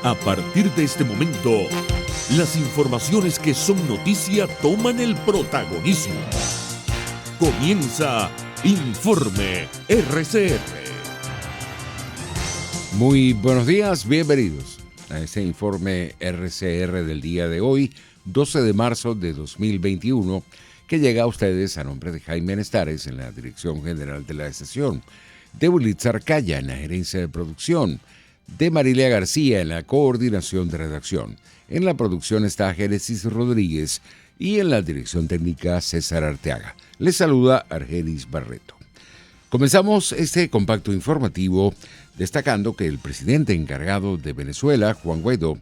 A partir de este momento, las informaciones que son noticia toman el protagonismo. Comienza Informe RCR. Muy buenos días, bienvenidos a este Informe RCR del día de hoy, 12 de marzo de 2021, que llega a ustedes a nombre de Jaime Nestares en la dirección general de la estación, de Wilitza Arcaya en la gerencia de producción, de Marilia García en la coordinación de redacción. En la producción está Génesis Rodríguez y en la dirección técnica César Arteaga. Les saluda Argenis Barreto. Comenzamos este compacto informativo destacando que el presidente encargado de Venezuela, Juan Guaidó,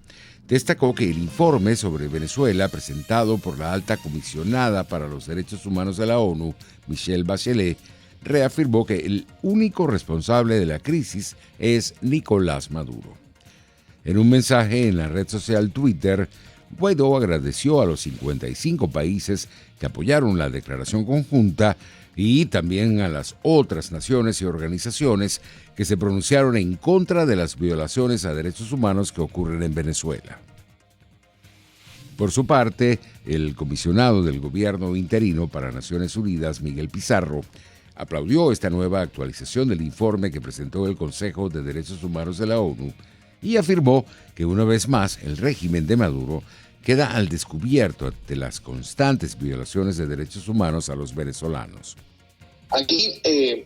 destacó que el informe sobre Venezuela presentado por la alta comisionada para los derechos humanos de la ONU, Michelle Bachelet, reafirmó que el único responsable de la crisis es Nicolás Maduro. En un mensaje en la red social Twitter, Guaidó agradeció a los 55 países que apoyaron la declaración conjunta y también a las otras naciones y organizaciones que se pronunciaron en contra de las violaciones a derechos humanos que ocurren en Venezuela. Por su parte, el comisionado del gobierno interino para Naciones Unidas, Miguel Pizarro, aplaudió esta nueva actualización del informe que presentó el Consejo de Derechos Humanos de la ONU y afirmó que una vez más el régimen de Maduro queda al descubierto ante las constantes violaciones de derechos humanos a los venezolanos. Aquí,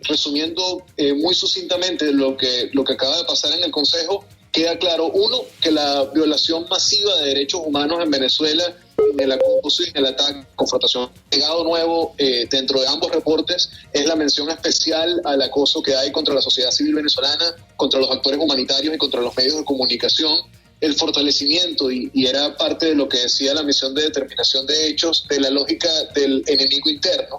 resumiendo muy sucintamente lo que acaba de pasar en el Consejo, queda claro, uno, que la violación masiva de derechos humanos en Venezuela, el acoso y el ataque, confrontación, legado nuevo dentro de ambos reportes, es la mención especial al acoso que hay contra la sociedad civil venezolana, contra los actores humanitarios y contra los medios de comunicación, el fortalecimiento, y era parte de lo que decía la misión de determinación de hechos, de la lógica del enemigo interno,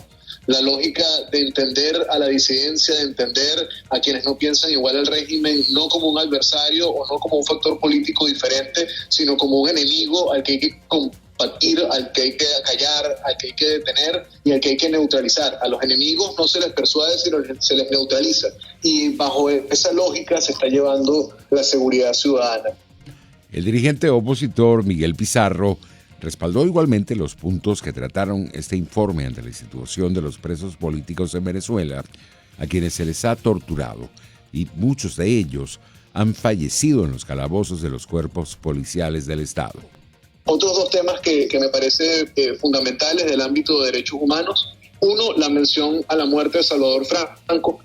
la lógica de entender a la disidencia, de entender a quienes no piensan igual al régimen, no como un adversario o no como un factor político diferente, sino como un enemigo al que hay que combatir, al que hay que acallar, al que hay que detener y al que hay que neutralizar. A los enemigos no se les persuade, sino se les neutraliza. Y bajo esa lógica se está llevando la seguridad ciudadana. El dirigente opositor Miguel Pizarro respaldó igualmente los puntos que trataron este informe ante la situación de los presos políticos en Venezuela, a quienes se les ha torturado, y muchos de ellos han fallecido en los calabozos de los cuerpos policiales del Estado. Otros dos temas que me parece fundamentales del ámbito de derechos humanos. Uno, la mención a la muerte de Salvador Franco.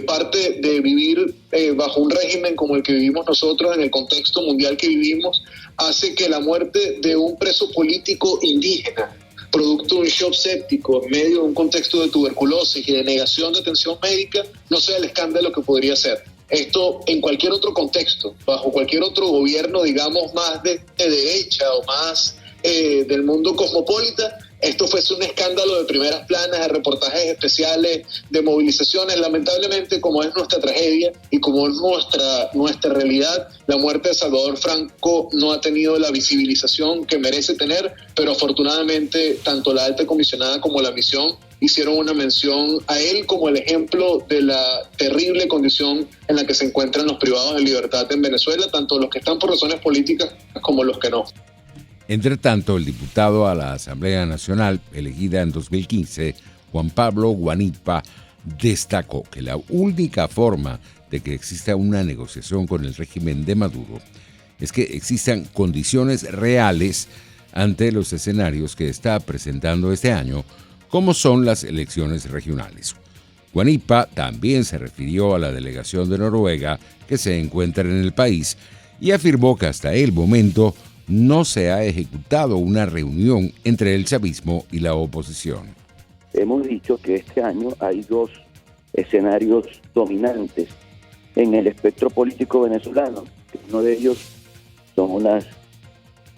Parte de vivir bajo un régimen como el que vivimos nosotros en el contexto mundial que vivimos hace que la muerte de un preso político indígena, producto de un shock séptico en medio de un contexto de tuberculosis y de negación de atención médica, no sea el escándalo que podría ser. Esto en cualquier otro contexto, bajo cualquier otro gobierno, digamos, más de derecha o más del mundo cosmopolita, esto fuese un escándalo de primeras planas, de reportajes especiales, de movilizaciones. Lamentablemente, como es nuestra tragedia y como es nuestra realidad, la muerte de Salvador Franco no ha tenido la visibilización que merece tener, pero afortunadamente tanto la alta comisionada como la misión hicieron una mención a él como el ejemplo de la terrible condición en la que se encuentran los privados de libertad en Venezuela, tanto los que están por razones políticas como los que no. Entre tanto, el diputado a la Asamblea Nacional, elegida en 2015, Juan Pablo Guanipa, destacó que la única forma de que exista una negociación con el régimen de Maduro es que existan condiciones reales ante los escenarios que está presentando este año, como son las elecciones regionales. Guanipa también se refirió a la delegación de Noruega que se encuentra en el país y afirmó que hasta el momento no se ha ejecutado una reunión entre el chavismo y la oposición. Hemos dicho que este año hay dos escenarios dominantes en el espectro político venezolano. Uno de ellos son las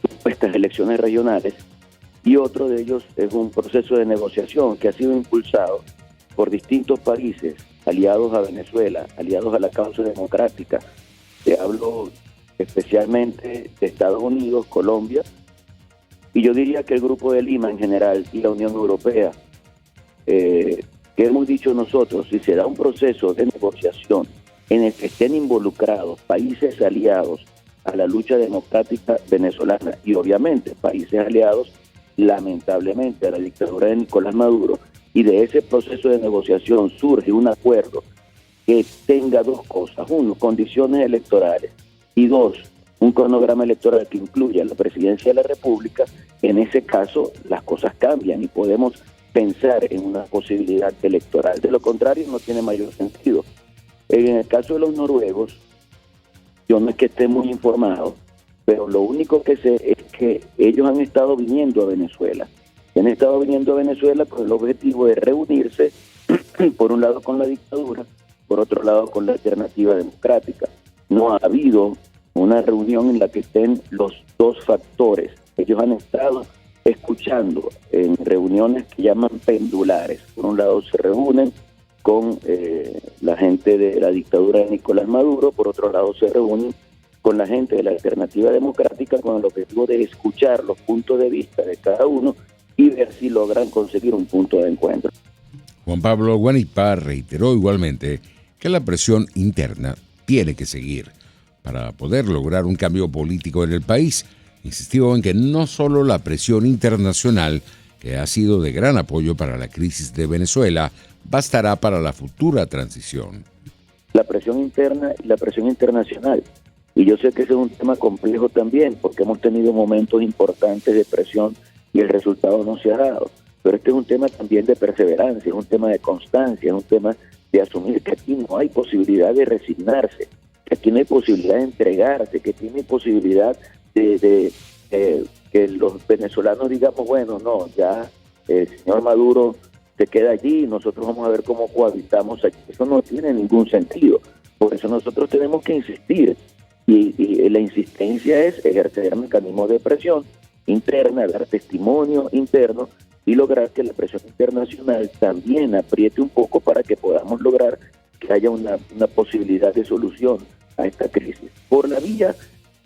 supuestas elecciones regionales y otro de ellos es un proceso de negociación que ha sido impulsado por distintos países aliados a Venezuela, aliados a la causa democrática. Te hablo especialmente de Estados Unidos, Colombia, y yo diría que el Grupo de Lima en general y la Unión Europea, que hemos dicho nosotros, si se da un proceso de negociación en el que estén involucrados países aliados a la lucha democrática venezolana. Y obviamente países aliados, lamentablemente, a la dictadura de Nicolás Maduro, y de ese proceso de negociación surge un acuerdo que tenga dos cosas: uno, condiciones electorales, y dos, un cronograma electoral que incluya la presidencia de la República. En ese caso las cosas cambian y podemos pensar en una posibilidad electoral. De lo contrario, no tiene mayor sentido. En el caso de los noruegos, yo no es que esté muy informado, pero lo único que sé es que ellos han estado viniendo a Venezuela. Han estado viniendo a Venezuela con el objetivo de reunirse, por un lado con la dictadura, por otro lado con la alternativa democrática. No ha habido una reunión en la que estén los dos factores. Ellos han estado escuchando en reuniones que llaman pendulares. Por un lado se reúnen con la gente de la dictadura de Nicolás Maduro, por otro lado se reúnen con la gente de la alternativa democrática con el objetivo de escuchar los puntos de vista de cada uno y ver si logran conseguir un punto de encuentro. Juan Pablo Guanipa reiteró igualmente que la presión interna tiene que seguir para poder lograr un cambio político en el país. Insistió en que no solo la presión internacional, que ha sido de gran apoyo para la crisis de Venezuela, bastará para la futura transición. La presión interna y la presión internacional. Y yo sé que ese es un tema complejo también, porque hemos tenido momentos importantes de presión y el resultado no se ha dado. Pero este es un tema también de perseverancia, es un tema de constancia, es un tema de asumir que aquí no hay posibilidad de resignarse, que aquí no hay posibilidad de entregarse, que aquí no hay posibilidad de que los venezolanos digamos, bueno, no, ya el señor Maduro se queda allí y nosotros vamos a ver cómo cohabitamos aquí. Eso no tiene ningún sentido. Por eso nosotros tenemos que insistir. Y la insistencia es ejercer mecanismos de presión interna, dar testimonio interno y lograr que la presión internacional también apriete un poco para que podamos lograr que haya una posibilidad de solución a esta crisis. Por la vía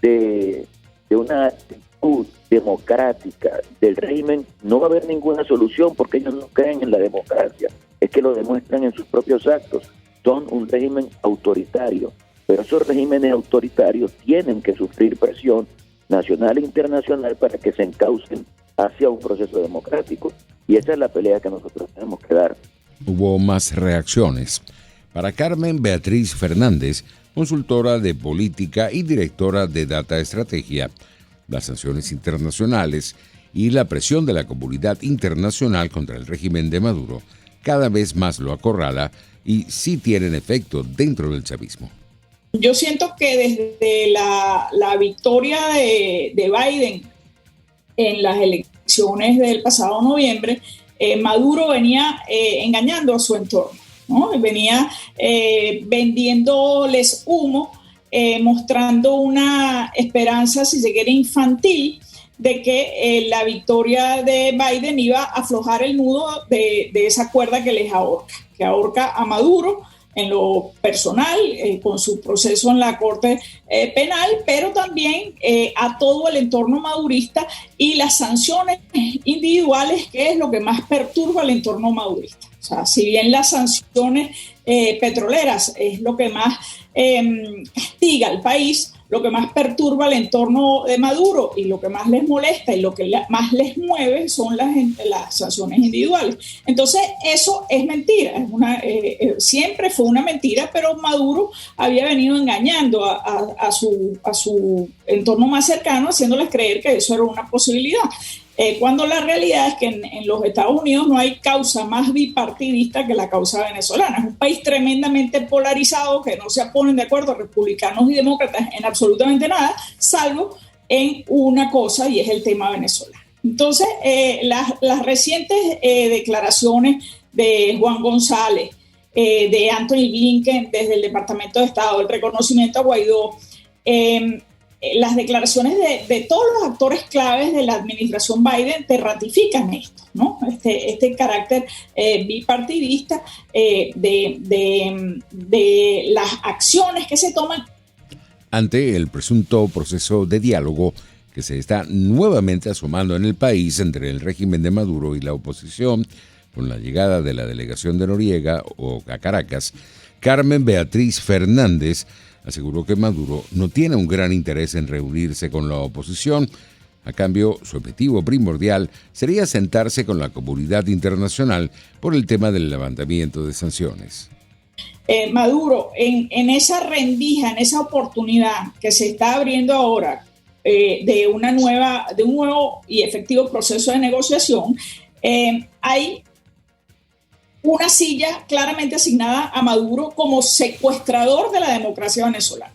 de una actitud democrática del régimen no va a haber ninguna solución, porque ellos no creen en la democracia, es que lo demuestran en sus propios actos. Son un régimen autoritario, pero esos regímenes autoritarios tienen que sufrir presión nacional e internacional para que se encaucen hacia un proceso democrático, y esa es la pelea que nosotros tenemos que dar. Hubo más reacciones. Para Carmen Beatriz Fernández, consultora de política y directora de Data Estrategia, las sanciones internacionales y la presión de la comunidad internacional contra el régimen de Maduro cada vez más lo acorrala y sí tienen efecto dentro del chavismo. Yo siento que desde la victoria de Biden en las elecciones del pasado noviembre, Maduro venía engañando a su entorno, ¿no? Venía vendiéndoles humo, mostrando una esperanza, si se quiere, infantil, de que la victoria de Biden iba a aflojar el nudo de esa cuerda que les ahorca, que ahorca a Maduro en lo personal, con su proceso en la Corte Penal, pero también a todo el entorno madurista y las sanciones individuales, que es lo que más perturba el entorno madurista. O sea, si bien las sanciones petroleras es lo que más castiga al país, lo que más perturba el entorno de Maduro y lo que más les molesta y lo que más les mueve son las sanciones individuales. Entonces, eso es mentira. Siempre fue una mentira, pero Maduro había venido engañando a su entorno más cercano, haciéndoles creer que eso era una posibilidad. Cuando la realidad es que en los Estados Unidos no hay causa más bipartidista que la causa venezolana. Es un país tremendamente polarizado, que no se ponen de acuerdo republicanos y demócratas en absolutamente nada, salvo en una cosa, y es el tema venezolano. Entonces, las recientes declaraciones de Juan González, de Anthony Blinken desde el Departamento de Estado, el reconocimiento a Guaidó, las declaraciones de todos los actores claves de la administración Biden te ratifican esto, ¿no? Este carácter bipartidista de las acciones que se toman. Ante el presunto proceso de diálogo que se está nuevamente asomando en el país entre el régimen de Maduro y la oposición, con la llegada de la delegación de Noriega a Caracas, Carmen Beatriz Fernández aseguró que Maduro no tiene un gran interés en reunirse con la oposición. A cambio, su objetivo primordial sería sentarse con la comunidad internacional por el tema del levantamiento de sanciones. Maduro, en esa rendija, en esa oportunidad que se está abriendo ahora de un nuevo y efectivo proceso de negociación, hay una silla claramente asignada a Maduro como secuestrador de la democracia venezolana.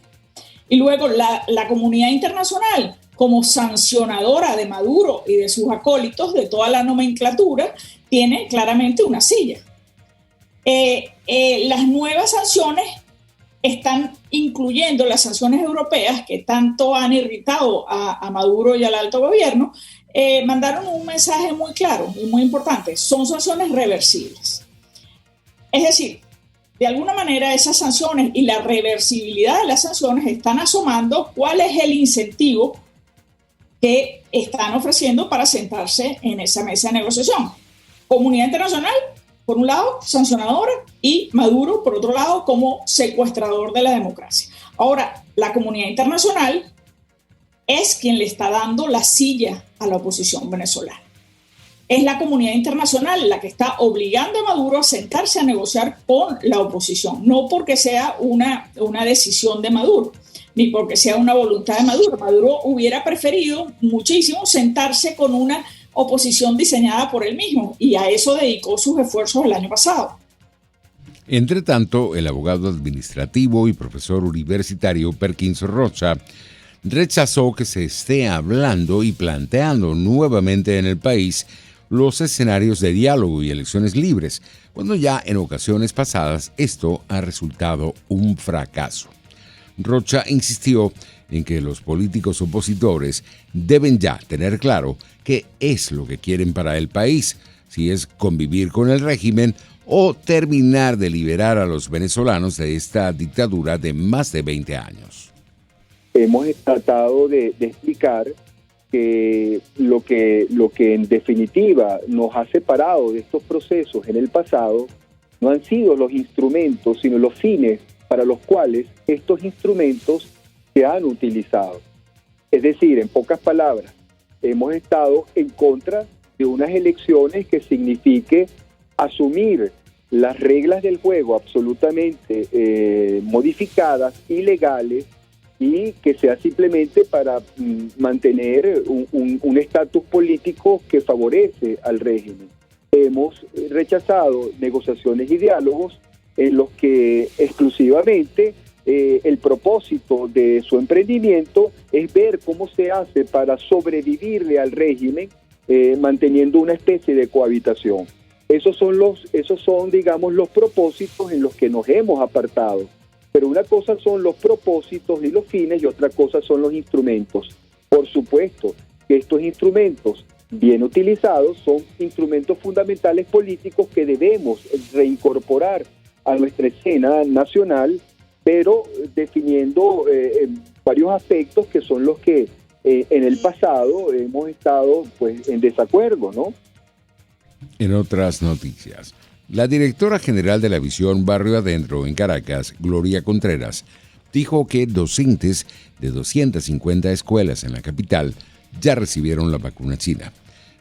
Y luego la comunidad internacional como sancionadora de Maduro y de sus acólitos, de toda la nomenclatura, tiene claramente una silla. Las nuevas sanciones están incluyendo las sanciones europeas que tanto han irritado a Maduro y al alto gobierno, mandaron un mensaje muy claro y muy importante. Son sanciones reversibles. Es decir, de alguna manera esas sanciones y la reversibilidad de las sanciones están asomando cuál es el incentivo que están ofreciendo para sentarse en esa mesa de negociación. Comunidad internacional, por un lado, sancionadora, y Maduro, por otro lado, como secuestrador de la democracia. Ahora, la comunidad internacional es quien le está dando la silla a la oposición venezolana. Es la comunidad internacional la que está obligando a Maduro a sentarse a negociar con la oposición, no porque sea una decisión de Maduro, ni porque sea una voluntad de Maduro. Maduro hubiera preferido muchísimo sentarse con una oposición diseñada por él mismo, y a eso dedicó sus esfuerzos el año pasado. Entre tanto, el abogado administrativo y profesor universitario Perkins Rocha rechazó que se esté hablando y planteando nuevamente en el país los escenarios de diálogo y elecciones libres, cuando ya en ocasiones pasadas esto ha resultado un fracaso. Rocha insistió en que los políticos opositores deben ya tener claro qué es lo que quieren para el país, si es convivir con el régimen o terminar de liberar a los venezolanos de esta dictadura de más de 20 años. Hemos tratado de explicar que lo que en definitiva nos ha separado de estos procesos en el pasado no han sido los instrumentos, sino los fines para los cuales estos instrumentos se han utilizado. Es decir, en pocas palabras, hemos estado en contra de unas elecciones que signifique asumir las reglas del juego absolutamente modificadas, ilegales, y que sea simplemente para mantener un estatus político que favorece al régimen. Hemos rechazado negociaciones y diálogos en los que exclusivamente el propósito de su emprendimiento es ver cómo se hace para sobrevivirle al régimen, manteniendo una especie de cohabitación. Esos son, digamos, los propósitos en los que nos hemos apartado. Pero una cosa son los propósitos y los fines y otra cosa son los instrumentos. Por supuesto que estos instrumentos bien utilizados son instrumentos fundamentales políticos que debemos reincorporar a nuestra escena nacional, pero definiendo varios aspectos que son los que en el pasado hemos estado pues en desacuerdo, ¿no? En otras noticias, la directora general de la Visión Barrio Adentro en Caracas, Gloria Contreras, dijo que docentes de 250 escuelas en la capital ya recibieron la vacuna china.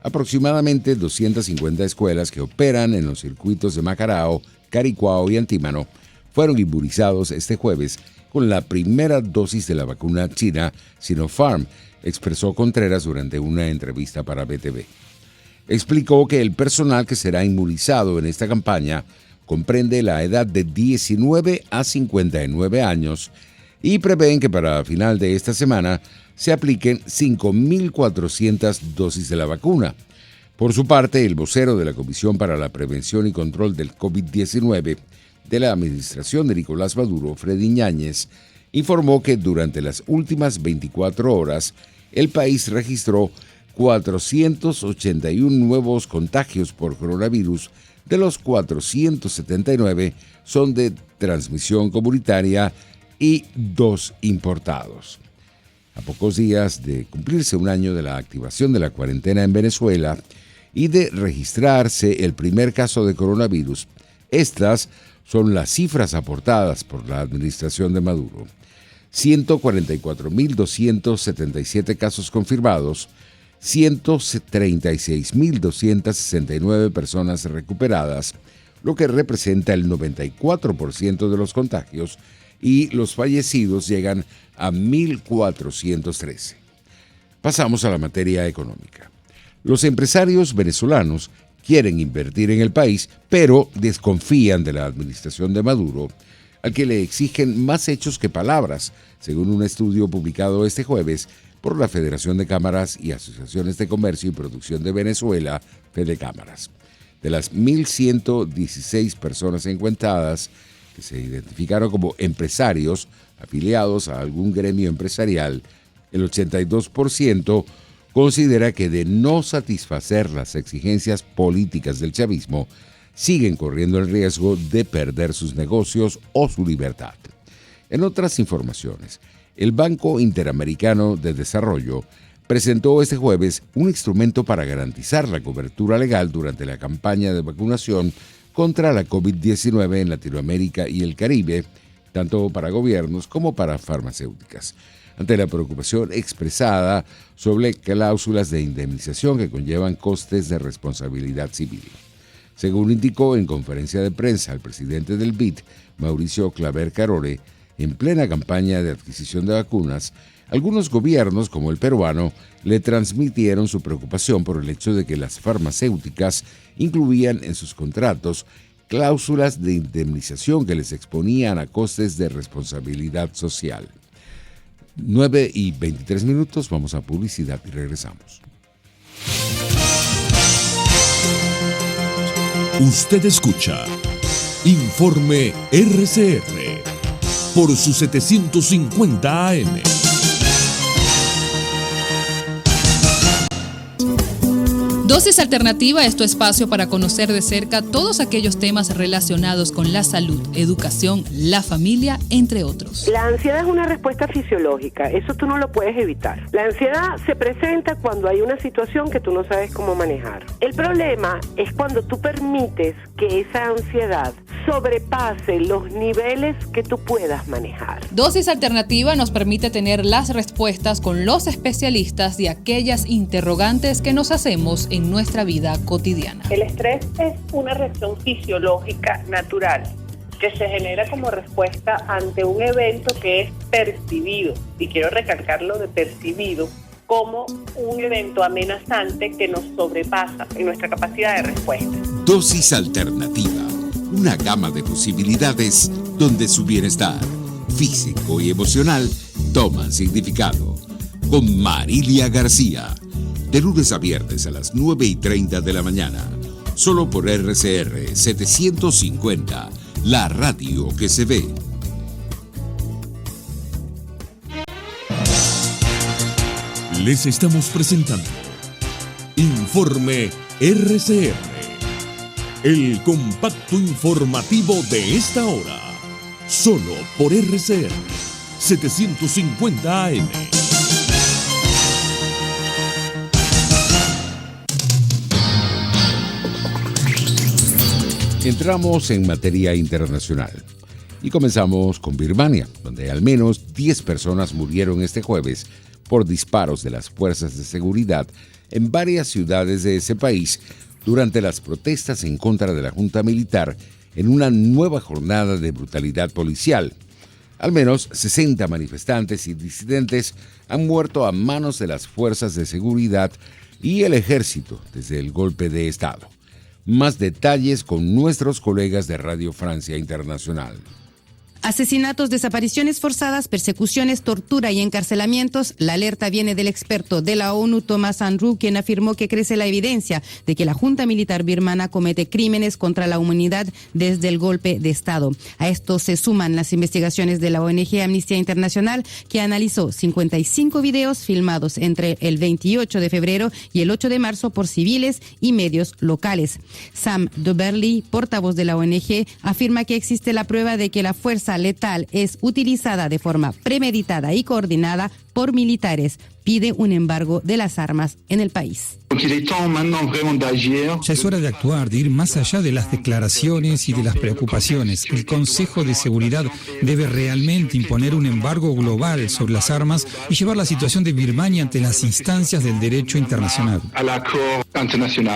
Aproximadamente 250 escuelas que operan en los circuitos de Macarao, Caricuao y Antímano fueron inmunizados este jueves con la primera dosis de la vacuna china Sinopharm, expresó Contreras durante una entrevista para BTV. Explicó que el personal que será inmunizado en esta campaña comprende la edad de 19 a 59 años y prevén que para final de esta semana se apliquen 5.400 dosis de la vacuna. Por su parte, el vocero de la Comisión para la Prevención y Control del COVID-19 de la administración de Nicolás Maduro, Freddy Ñáñez, informó que durante las últimas 24 horas el país registró 481 nuevos contagios por coronavirus, de los 479 son de transmisión comunitaria y 2 importados. A pocos días de cumplirse un año de la activación de la cuarentena en Venezuela y de registrarse el primer caso de coronavirus, estas son las cifras aportadas por la administración de Maduro. 144.277 casos confirmados, 136.269 personas recuperadas, lo que representa el 94% de los contagios, y los fallecidos llegan a 1.413. Pasamos a la materia económica. Los empresarios venezolanos quieren invertir en el país, pero desconfían de la administración de Maduro, al que le exigen más hechos que palabras, según un estudio publicado este jueves por la Federación de Cámaras y Asociaciones de Comercio y Producción de Venezuela, Fedecámaras. De las 1.116 personas encuestadas, que se identificaron como empresarios afiliados a algún gremio empresarial, el 82% considera que de no satisfacer las exigencias políticas del chavismo, siguen corriendo el riesgo de perder sus negocios o su libertad. En otras informaciones, el Banco Interamericano de Desarrollo presentó este jueves un instrumento para garantizar la cobertura legal durante la campaña de vacunación contra la COVID-19 en Latinoamérica y el Caribe, tanto para gobiernos como para farmacéuticas, ante la preocupación expresada sobre cláusulas de indemnización que conllevan costes de responsabilidad civil. Según indicó en conferencia de prensa el presidente del BID, Mauricio Claver Carore, en plena campaña de adquisición de vacunas, algunos gobiernos, como el peruano, le transmitieron su preocupación por el hecho de que las farmacéuticas incluían en sus contratos cláusulas de indemnización que les exponían a costes de responsabilidad social. 9:23, vamos a publicidad y regresamos. Usted escucha Informe RCR por su 750 AM. Dosis Alternativa es tu espacio para conocer de cerca todos aquellos temas relacionados con la salud, educación, la familia, entre otros. La ansiedad es una respuesta fisiológica, eso tú no lo puedes evitar. La ansiedad se presenta cuando hay una situación que tú no sabes cómo manejar. El problema es cuando tú permites que esa ansiedad sobrepase los niveles que tú puedas manejar. Dosis Alternativa nos permite tener las respuestas con los especialistas de aquellas interrogantes que nos hacemos en nuestra vida cotidiana. El estrés es una reacción fisiológica natural que se genera como respuesta ante un evento que es percibido, y quiero recalcarlo de percibido, como un evento amenazante que nos sobrepasa en nuestra capacidad de respuesta. Dosis Alternativa, una gama de posibilidades donde su bienestar físico y emocional toman significado. Con Marilia García, de lunes a viernes a las 9:30 de la mañana, solo por RCR 750, la radio que se ve. Les estamos presentando Informe RCR, el compacto informativo de esta hora, solo por RCR 750 AM. Entramos en materia internacional y comenzamos con Birmania, donde al menos 10 personas murieron este jueves por disparos de las fuerzas de seguridad en varias ciudades de ese país durante las protestas en contra de la junta militar en una nueva jornada de brutalidad policial. Al menos 60 manifestantes y disidentes han muerto a manos de las fuerzas de seguridad y el ejército desde el golpe de Estado. Más detalles con nuestros colegas de Radio Francia Internacional. Asesinatos, desapariciones forzadas, persecuciones, tortura y encarcelamientos. La alerta viene del experto de la ONU, Thomas Andrew, quien afirmó que crece la evidencia de que la junta militar birmana comete crímenes contra la humanidad desde el golpe de Estado. A esto se suman las investigaciones de la ONG Amnistía Internacional, que analizó 55 videos filmados entre el 28 de febrero y el 8 de marzo por civiles y medios locales. Sam Doberly, portavoz de la ONG, afirma que existe la prueba de que la fuerza letal es utilizada de forma premeditada y coordinada por militares. Pide un embargo de las armas en el país. Ya es hora de actuar, de ir más allá de las declaraciones y de las preocupaciones. El Consejo de Seguridad debe realmente imponer un embargo global sobre las armas y llevar la situación de Birmania ante las instancias del derecho internacional.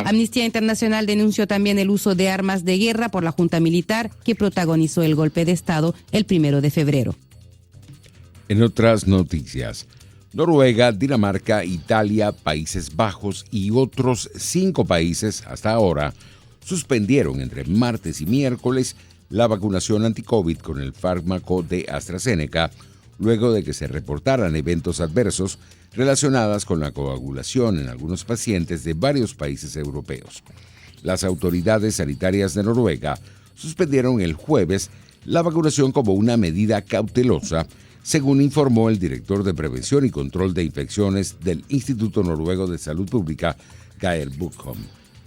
Amnistía Internacional denunció también el uso de armas de guerra por la junta militar que protagonizó el golpe de Estado el 1 de febrero. En otras noticias, Noruega, Dinamarca, Italia, Países Bajos y otros 5 países hasta ahora suspendieron entre martes y miércoles la vacunación anti-COVID con el fármaco de AstraZeneca, luego de que se reportaran eventos adversos relacionados con la coagulación en algunos pacientes de varios países europeos. Las autoridades sanitarias de Noruega suspendieron el jueves la vacunación como una medida cautelosa, según informó el director de Prevención y Control de Infecciones del Instituto Noruego de Salud Pública, Geir Buchholm.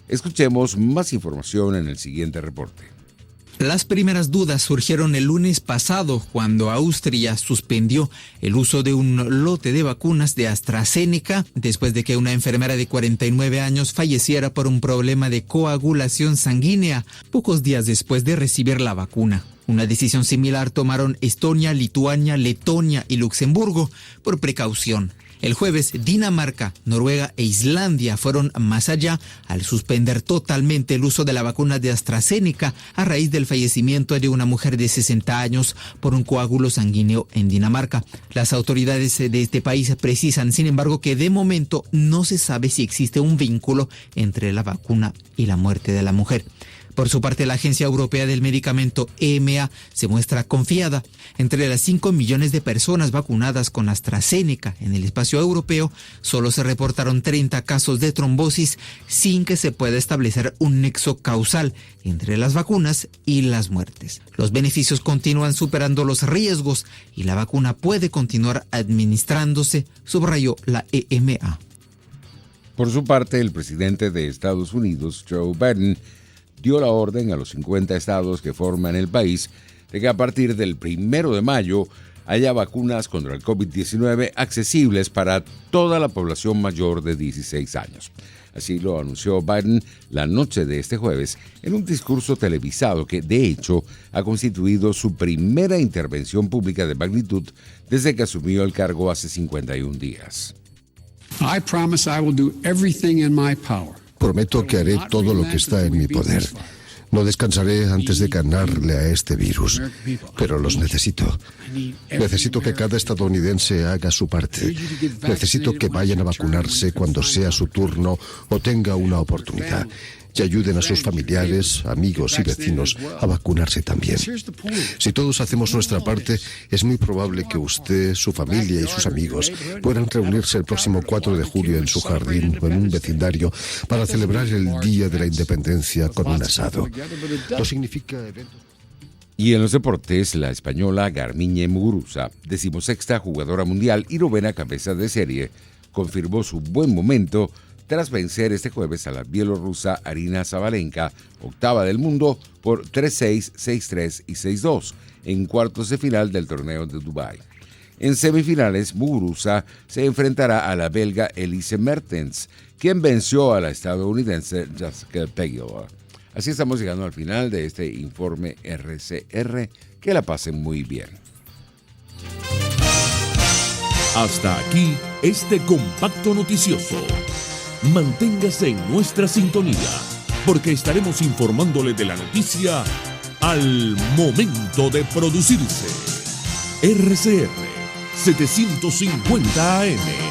Escuchemos más información en el siguiente reporte. Las primeras dudas surgieron el lunes pasado cuando Austria suspendió el uso de un lote de vacunas de AstraZeneca después de que una enfermera de 49 años falleciera por un problema de coagulación sanguínea pocos días después de recibir la vacuna. Una decisión similar tomaron Estonia, Lituania, Letonia y Luxemburgo por precaución. El jueves, Dinamarca, Noruega e Islandia fueron más allá al suspender totalmente el uso de la vacuna de AstraZeneca a raíz del fallecimiento de una mujer de 60 años por un coágulo sanguíneo en Dinamarca. Las autoridades de este país precisan, sin embargo, que de momento no se sabe si existe un vínculo entre la vacuna y la muerte de la mujer. Por su parte, la Agencia Europea del Medicamento, EMA, se muestra confiada. Entre las 5 millones de personas vacunadas con AstraZeneca en el espacio europeo, solo se reportaron 30 casos de trombosis sin que se pueda establecer un nexo causal entre las vacunas y las muertes. Los beneficios continúan superando los riesgos y la vacuna puede continuar administrándose, subrayó la EMA. Por su parte, el presidente de Estados Unidos, Joe Biden, dio la orden a los 50 estados que forman el país de que a partir del 1 de mayo haya vacunas contra el COVID-19 accesibles para toda la población mayor de 16 años. Así lo anunció Biden la noche de este jueves en un discurso televisado que, de hecho, ha constituido su primera intervención pública de magnitud desde que asumió el cargo hace 51 días. I promise I will do everything in my power. Prometo que haré todo lo que está en mi poder. No descansaré antes de ganarle a este virus, pero los necesito. Necesito que cada estadounidense haga su parte. Necesito que vayan a vacunarse cuando sea su turno o tenga una oportunidad. Y ayuden a sus familiares, amigos y vecinos a vacunarse también. Si todos hacemos nuestra parte, es muy probable que usted, su familia y sus amigos puedan reunirse el próximo 4 de julio en su jardín o en un vecindario para celebrar el Día de la Independencia con un asado. No significa eventos. Y en los deportes, la española Garbiñe Muguruza, 16ª jugadora mundial y 9ª cabeza de serie, confirmó su buen momento tras vencer este jueves a la bielorrusa Aryna Sabalenka, 8ª del mundo, por 3-6, 6-3 y 6-2 en cuartos de final del torneo de Dubái. En semifinales, Muguruza se enfrentará a la belga Elise Mertens, quien venció a la estadounidense Jessica Pegel. Así estamos llegando al final de este informe RCR. Que la pasen muy bien. Hasta aquí este compacto noticioso. Manténgase en nuestra sintonía, porque estaremos informándole de la noticia al momento de producirse. RCR 750 AM.